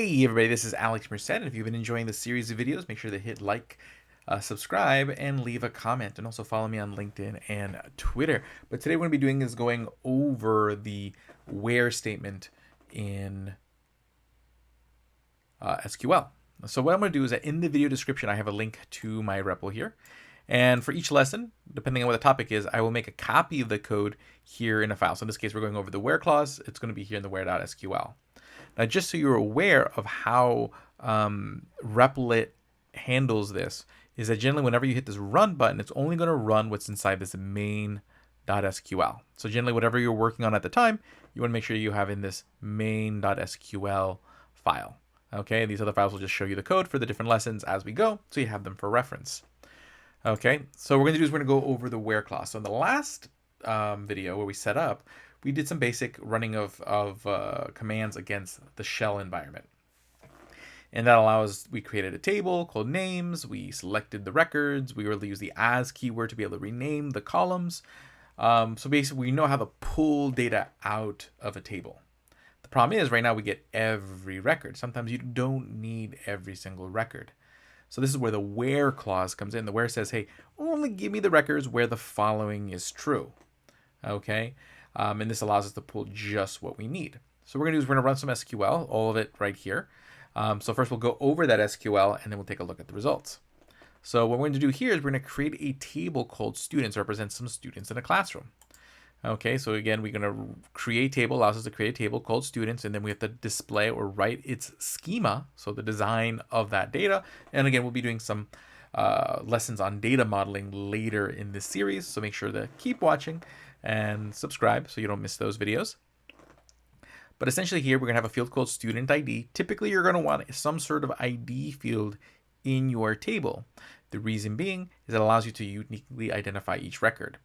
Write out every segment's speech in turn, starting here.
Hey everybody, this is Alex Merced, and if you've been enjoying this series of videos, make sure to hit like, subscribe, and leave a comment, and also follow me on LinkedIn and Twitter. But today what we're going to be doing is going over the where statement in SQL. So what I'm going to do is that in the video description, I have a link to my REPL here. And for each lesson, depending on what the topic is, I will make a copy of the code here in a file. So in this case, we're going over the where clause. It's going to be here in the where.sql. Now, just so you're aware of how Replit handles this, is that generally whenever you hit this run button, it's only going to run what's inside this main.sql. So generally, whatever you're working on at the time, you want to make sure you have in this main.sql file. Okay, these other files will just show you the code for the different lessons as we go, so you have them for reference. Okay, so what we're going to do is we're going to go over the where clause. So in the last video where we set up, we did some basic running of commands against the shell environment. And that allows, we created a table called names, we selected the records, we were able to use the as keyword to be able to rename the columns. So basically we know how to pull data out of a table. The problem is right now we get every record. Sometimes you don't need every single record. So this is where the where clause comes in. The where says, hey, only give me the records where the following is true. Okay, and this allows us to pull just what we need. So what we're going to do is we're going to run some SQL, all of it right here. So first we'll go over that SQL and then we'll take a look at the results. So what we're going to do here is we're going to create a table called students, represent some students in a classroom. Okay, so again, we're going to create table, allows us to create a table called students, and then we have to display or write its schema, so the design of that data. And again, we'll be doing some lessons on data modeling later in this series, so make sure to keep watching and subscribe so you don't miss those videos. But essentially here, we're going to have a field called student ID. Typically, you're going to want some sort of ID field in your table. The reason being is it allows you to uniquely identify each record.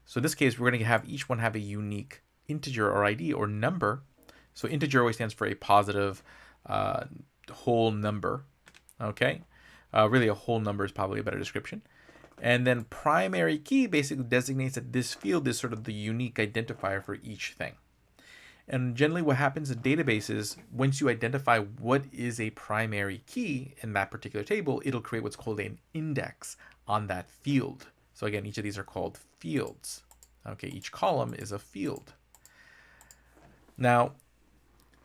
So in this case, we're going to have each one have a unique integer or ID or number. So integer always stands for a positive whole number. Okay, really a whole number is probably a better description. And then primary key basically designates that this field is sort of the unique identifier for each thing. And generally what happens in databases, once you identify what is a primary key in that particular table, it'll create what's called an index on that field. So again, each of these are called fields. Okay, each column is a field. Now,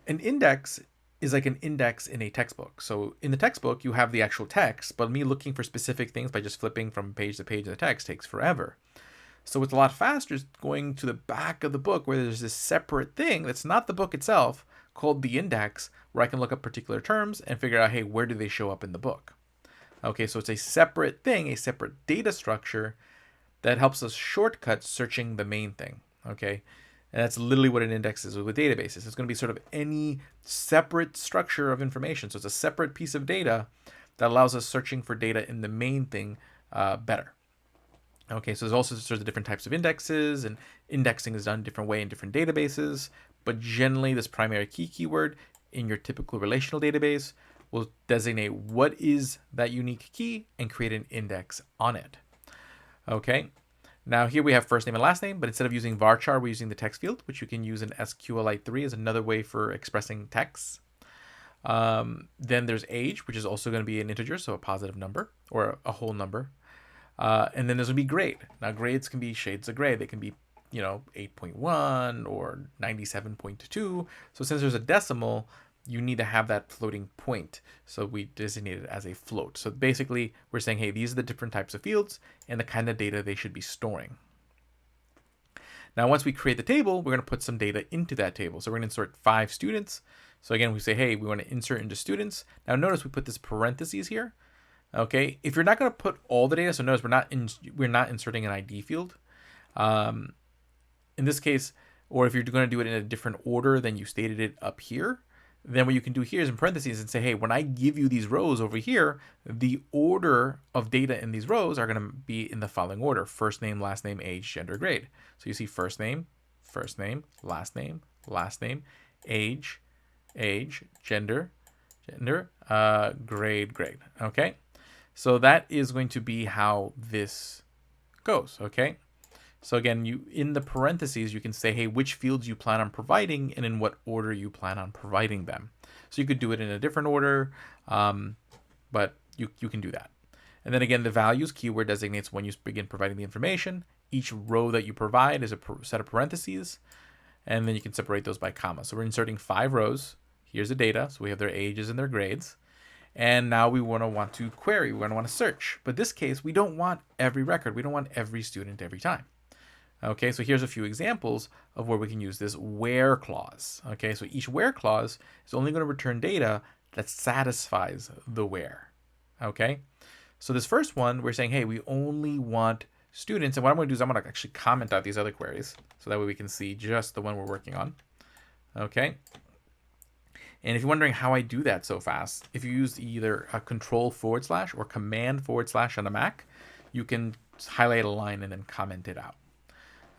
an index is like an index in a textbook. So in the textbook, you have the actual text, but me looking for specific things by just flipping from page to page of the text takes forever. So what's a lot faster is going to the back of the book where there's this separate thing that's not the book itself called the index, where I can look up particular terms and figure out, hey, where do they show up in the book? Okay, so it's a separate thing, a separate data structure that helps us shortcut searching the main thing. Okay, and that's literally what an index is with databases. It's going to be sort of any separate structure of information. So it's a separate piece of data that allows us searching for data in the main thing better. Okay, so there's also sorts of different types of indexes, and indexing is done a different way in different databases. But generally, this primary key keyword in your typical relational database will designate what is that unique key and create an index on it. Okay, now here we have first name and last name, but instead of using varchar, we're using the text field, which you can use in SQLite 3 as another way for expressing text. Then there's age, which is also going to be an integer, so a positive number or a whole number. And then there's going to be grade. Now grades can be shades of gray. They can be, 8.1 or 97.2. So since there's a decimal, you need to have that floating point. So we designate it as a float. So basically we're saying, hey, these are the different types of fields and the kind of data they should be storing. Now, once we create the table, we're going to put some data into that table. So we're going to insert 5 students. So again, we say, hey, we want to insert into students. Now notice we put this parentheses here. Okay, if you're not going to put all the data, so notice we're not inserting an ID field. In this case, or if you're going to do it in a different order than you stated it up here, then what you can do here is in parentheses and say, hey, when I give you these rows over here, the order of data in these rows are going to be in the following order: first name, last name, age, gender, grade. So you see first name, last name, age, gender, grade. Okay. So that is going to be how this goes, okay? So again, you in the parentheses, you can say, hey, which fields you plan on providing and in what order you plan on providing them. So you could do it in a different order, but you can do that. And then again, the values keyword designates when you begin providing the information. Each row that you provide is a set of parentheses, and then you can separate those by comma. So we're inserting 5 rows. Here's the data. So we have their ages and their grades. And now we want to query. We want to search. But in this case, we don't want every record. We don't want every student every time. Okay, so here's a few examples of where we can use this where clause. Okay, so each where clause is only going to return data that satisfies the where. Okay, so this first one, we're saying, hey, we only want students. And what I'm going to do is I'm going to actually comment out these other queries so that way we can see just the one we're working on. Okay. And if you're wondering how I do that so fast, if you use either a control / or command / on a Mac, you can highlight a line and then comment it out.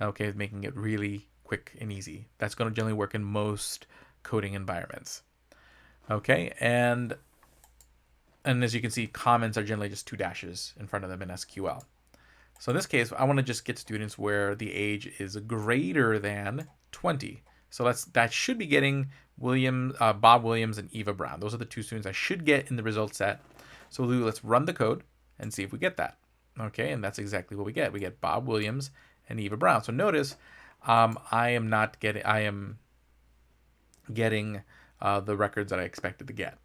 Okay, making it really quick and easy. That's going to generally work in most coding environments. Okay, and as you can see, comments are generally just 2 dashes in front of them in SQL. So in this case, I want to just get students where the age is greater than 20. So that should be getting Bob Williams and Eva Brown. Those are the 2 students I should get in the result set. So let's run the code and see if we get that. Okay, and that's exactly what we get. We get Bob Williams and Eva Brown. So notice I am getting the records that I expected to get.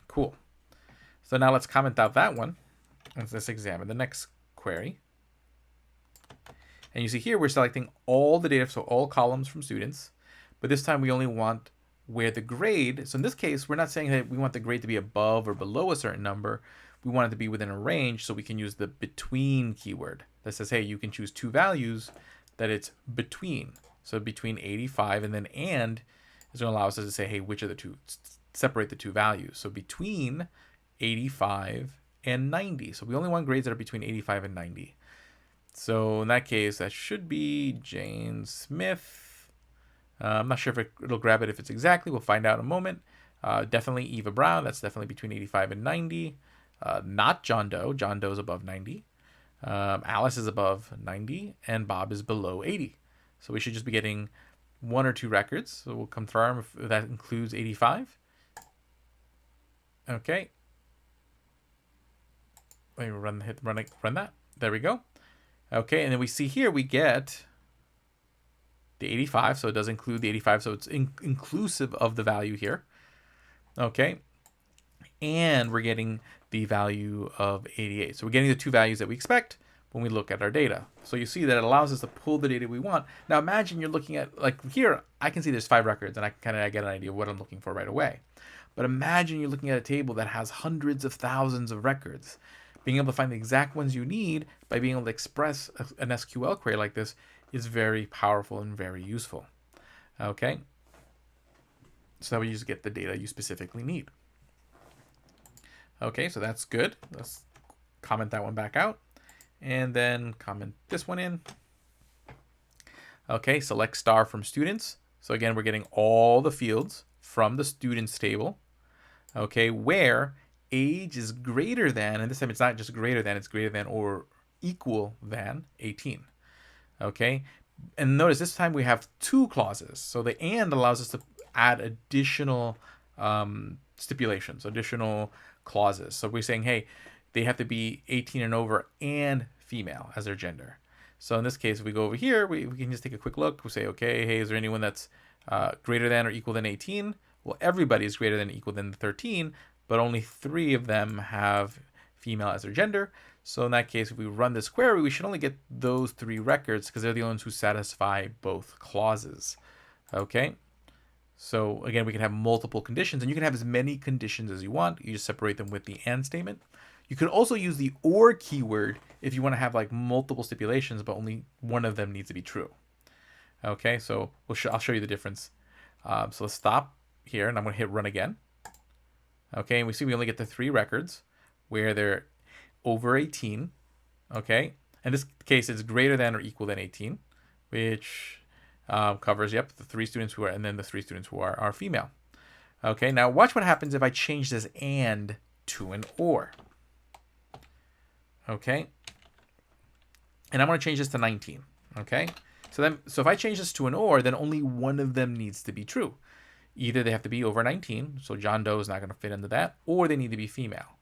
Cool. So now let's comment out that one. Let's examine the next query. And you see here we're selecting all the data, so all columns from students. But this time we only want where the grade. So in this case, we're not saying that we want the grade to be above or below a certain number. We want it to be within a range, so we can use the between keyword that says, hey, you can choose 2 values that it's between. So between 85 and then and is going to allow us to say, hey, which of the 2, separate the 2 values. So between 85 and 90. So we only want grades that are between 85 and 90. So in that case, that should be Jane Smith. I'm not sure if it'll grab it if it's exactly. We'll find out in a moment. Definitely Eva Brown. That's definitely between 85 and 90. Not John Doe. John Doe is above 90. Alice is above 90. And Bob is below 80. So we should just be getting 1 or 2 records. So we'll confirm if that includes 85. Okay. Let me run that. There we go. Okay, and then we see here we get the 85, so it does include the 85, so it's inclusive of the value here. Okay, and we're getting the value of 88. So we're getting the 2 values that we expect when we look at our data. So you see that it allows us to pull the data we want. Now imagine you're looking at, like here, I can see there's 5 records, and I kind of get an idea of what I'm looking for right away. But imagine you're looking at a table that has hundreds of thousands of records. Being able to find the exact ones you need by being able to express an SQL query like this is very powerful and very useful. Okay, so that way you just get the data you specifically need. Okay, so that's good. Let's comment that one back out and then comment this one in. Okay, select star from students. So again, we're getting all the fields from the students table. Okay, where age is greater than, and this time it's not just greater than, it's greater than or equal than 18. Okay, and notice this time we have 2 clauses. So the and allows us to add additional stipulations, additional clauses. So we're saying, hey, they have to be 18 and over and female as their gender. So in this case, if we go over here, we can just take a quick look. We say, okay, hey, is there anyone that's greater than or equal than 18? Well, everybody is greater than or equal than 13, but only 3 of them have female as their gender. So in that case, if we run this query, we should only get those 3 records because they're the ones who satisfy both clauses. Okay. So again, we can have multiple conditions, and you can have as many conditions as you want. You just separate them with the and statement. You could also use the or keyword if you want to have like multiple stipulations, but only one of them needs to be true. Okay, so I'll show you the difference. So let's stop here, and I'm going to hit run again. Okay, and we see we only get the 3 records where they're over 18. Okay, in this case, it's greater than or equal than 18, which covers, the 3 students who are, and then the 3 students who are female. Okay, now watch what happens if I change this and to an or. Okay, and I'm going to change this to 19. Okay, so if I change this to an or, then only one of them needs to be true. Either they have to be over 19, so John Doe is not going to fit into that, or they need to be female.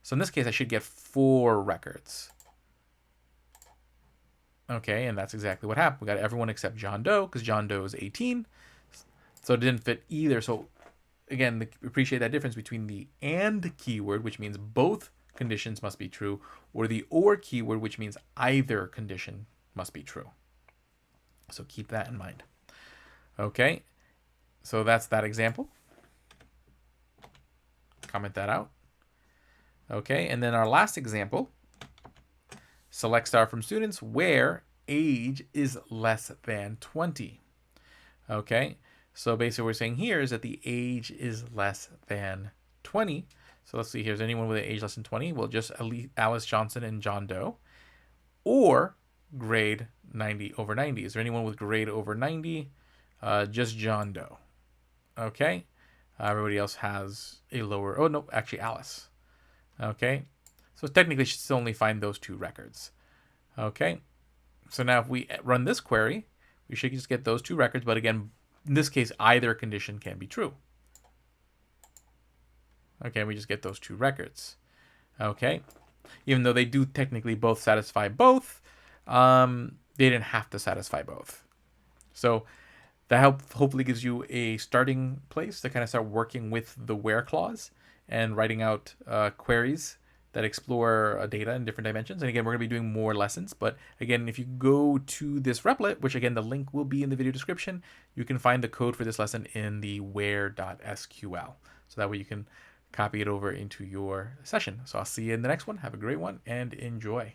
So in this case, I should get 4 records. Okay, and that's exactly what happened. We got everyone except John Doe, because John Doe is 18. So it didn't fit either. So again, appreciate that difference between the and keyword, which means both conditions must be true, or the or keyword, which means either condition must be true. So keep that in mind. Okay, so that's that example. Comment that out. Okay, and then our last example, select star from students where age is less than 20. Okay, so basically what we're saying here is that the age is less than 20. So let's see, here's anyone with an age less than 20. Well, just Alice Johnson and John Doe, or grade 90 over 90. Is there anyone with grade over 90? Just John Doe. Okay, everybody else has a lower, oh no, actually Alice. Okay, so technically should still only find those 2 records. Okay, so now if we run this query, we should just get those 2 records, but again, in this case, either condition can be true. Okay, we just get those 2 records. Okay, even though they do technically both satisfy both, they didn't have to satisfy both. So that hopefully gives you a starting place to kind of start working with the where clause and writing out queries that explore data in different dimensions. And again, we're going to be doing more lessons. But again, if you go to this replet, which again, the link will be in the video description, you can find the code for this lesson in the where.sql. So that way you can copy it over into your session. So I'll see you in the next one. Have a great one and enjoy.